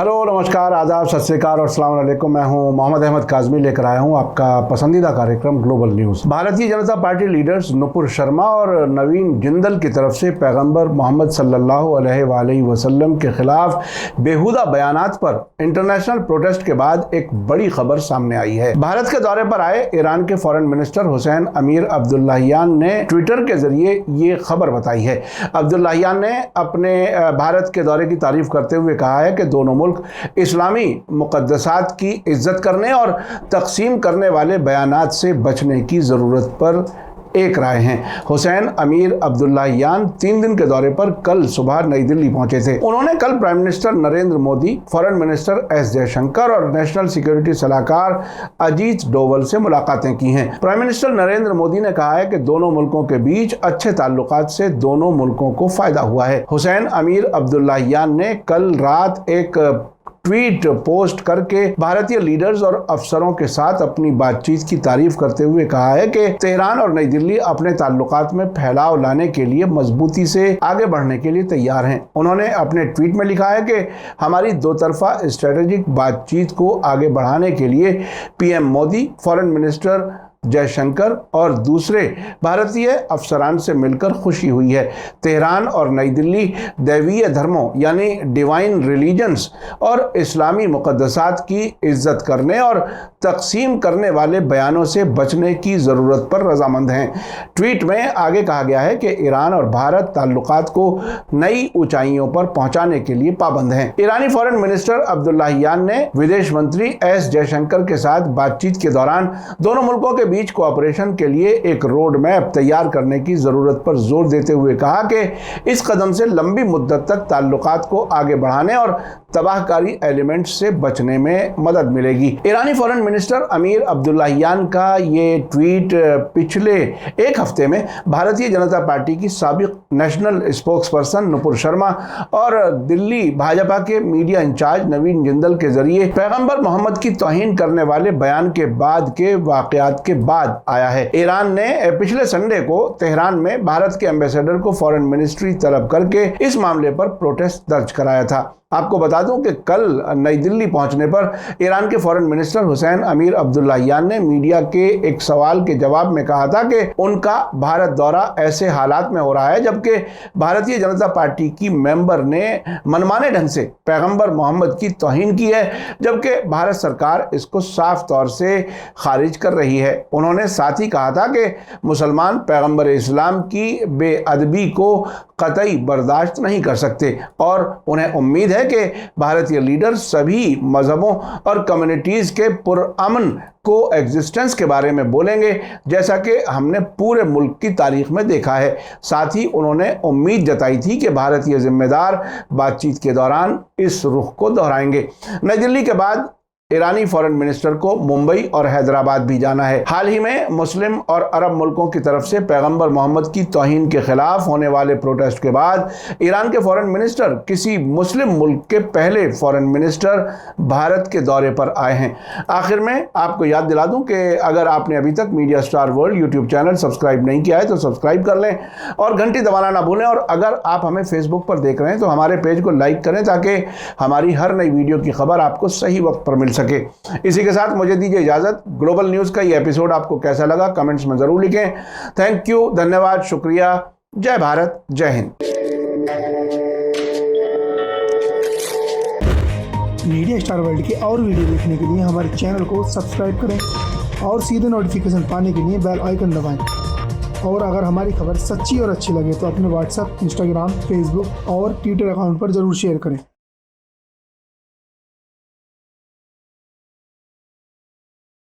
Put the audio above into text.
Hello, नमस्कार, आदाब, सत श्री अकाल और अस्सलाम वालेकुम। मैं हूं मोहम्मद अहमद काज़मी, लेकर आया हूं आपका पसंदीदा कार्यक्रम global news. Bharatiya Janata party leaders Nupur Sharma और नवीन जिंदल की तरफ से पैगंबर मोहम्मद सल्लल्लाहु अलैहि वसल्लम के खिलाफ बेहुदा बयानात पर इंटरनेशनल प्रोटेस्ट के बाद एक बड़ी खबर सामने आई है। भारत के दौरे पर आए ईरान के फॉरेन मिनिस्टर हुसैन अमीर अब्दुल्लाहियान ने ट्विटर के जरिए ये खबर बताई है। अब्दुल्लाहियान ने अपने भारत के दौरे की तारीफ करते हुए कहा है कि दोनों मुल्क इस्लामी मुक़द्दसात की इज्जत करने और तक़सीम करने वाले बयानात से बचने की ज़रूरत पर एक राय हैं। हुसैन अमीर अब्दुल्लाहियान 3 दिन के दौरे पर कल सुबह नई दिल्ली पहुंचे थे। उन्होंने कल prime minister Narendra Modi, foreign minister S Jaishankar और नेशनल सिक्योरिटी सलाहकार अजीत डोवल से मुलाकातें की हैं। प्राइम मिनिस्टर नरेंद्र मोदी ने कहा है कि दोनों मुल्कों के बीच अच्छे ताल्लुकात से दोनों मुल्कों को फायदा हुआ है। हुसैन अमीर अब्दुल्लाहियान ने कल रात एक ट्वीट पोस्ट करके भारतीय लीडर्स और अफसरों के साथ अपनी बातचीत की तारीफ करते हुए कहा है कि तेहरान और नई दिल्ली अपने ताल्लुकात में फैलाव लाने के लिए मजबूती से आगे बढ़ने के लिए तैयार हैं। उन्होंने अपने ट्वीट में लिखा है कि हमारी दो तरफा स्ट्रेटेजिक बातचीत को आगे बढ़ाने के लिए PM Modi, foreign minister Jaishankar और दूसरे भारतीय अफसरान से मिलकर खुशी हुई है। तेहरान और नई दिल्ली दैवीय धर्मों यानी डिवाइन रिलीजन्स और इस्लामी मुक़द्दसात की इज्जत करने और तक़सीम करने वाले बयानों से बचने की ज़रूरत पर रजामंद हैं। ट्वीट में आगे कहा गया है कि ईरान और भारत ताल्लुकात को नई ऊंचाइयों पर पहुंचाने के लिए पाबंद हैं। ईरानी फॉरेन मिनिस्टर अब्दुल्लाहियान ने विदेश मंत्री एस जयशंकर के साथ बातचीत के दौरान दोनों मुल्कों के बीच कोऑपरेशन के लिए एक रोड मैप तैयार करने की जरूरत पर जोर देते हुए कहा कि इस कदम से लंबी मुद्दत तक ताल्लुकात को आगे बढ़ाने और तबाहकारी एलिमेंट से बचने में मदद मिलेगी। ईरानी फॉरेन मिनिस्टर अमीर अब्दुल्लाहियान का ये ट्वीट पिछले एक हफ्ते में भारतीय जनता पार्टी की साबिक नेशनल स्पोक्सपर्सन नुपुर शर्मा और दिल्ली भाजपा के मीडिया इंचार्ज नवीन जिंदल के जरिए पैगंबर मोहम्मद की तौहीन करने वाले बयान के बाद के वाकयात के बाद आया है। ईरान ने पिछले संडे को तेहरान में भारत के एम्बेसडर को फॉरेन मिनिस्ट्री तलब करके इस मामले पर प्रोटेस्ट दर्ज कराया था। आपको बता दूं कि कल नई दिल्ली पहुंचने पर ईरान के फॉरेन मिनिस्टर हुसैन अमीर अब्दुल्लाहियान ने मीडिया के एक सवाल के जवाब में कहा था कि उनका भारत दौरा ऐसे हालात में हो रहा है जबकि भारतीय जनता पार्टी की मेंबर ने मनमाने ढंग से पैगंबर मोहम्मद की तौहीन की है, जबकि भारत सरकार इसको साफ तौर से खारिज कर रही है। उन्होंने साथ ही कहा था कि मुसलमान पैगंबर इस्लाम की बेअदबी को कतई बर्दाश्त नहीं कर सकते और उन्हें उम्मीद है कि भारतीय लीडर सभी मजहबों और कम्युनिटीज के पुरअमन को एग्जिस्टेंस के बारे में बोलेंगे, जैसा कि हमने पूरे मुल्क की तारीख में देखा है। साथ ही उन्होंने उम्मीद जताई थी कि भारतीय जिम्मेदार बातचीत के दौरान इस रुख को दोहराएंगे। नई दिल्ली के बाद ईरानी फॉरेन मिनिस्टर को मुंबई और हैदराबाद भी जाना है। हाल ही में मुस्लिम और अरब मुल्कों की तरफ से पैगंबर मोहम्मद की तौहीन के खिलाफ होने वाले प्रोटेस्ट के बाद ईरान के फॉरेन मिनिस्टर किसी मुस्लिम मुल्क के पहले फॉरेन मिनिस्टर भारत के दौरे पर आए हैं। आखिर में आपको याद दिला दूं कि अगर आपने अभी तक media star world YouTube channel subscribe नहीं किया है तो सब्सक्राइब कर लें और घंटी दबाना ना भूलें। और अगर आप हमें फेसबुक पर देख रहे हैं तो हमारे पेज को लाइक करें ताकि हमारी हर नई वीडियो की खबर आपको सही वक्त पर मिल सके। इसी के साथ मुझे दीजिए इजाजत। ग्लोबल न्यूज का ये एपिसोड आपको कैसा लगा कमेंट्स में जरूर लिखें। थैंक यू, धन्यवाद, शुक्रिया। जय भारत, जय हिंद। मीडिया स्टार वर्ल्ड की और वीडियो देखने के लिए हमारे चैनल को सब्सक्राइब करें और सीधे नोटिफिकेशन पाने के लिए बेल आइकन दबाएं। और अगर हमारी खबर सच्ची और अच्छी लगे तो अपने व्हाट्सएप, इंस्टाग्राम, फेसबुक और ट्विटर अकाउंट पर जरूर शेयर करें।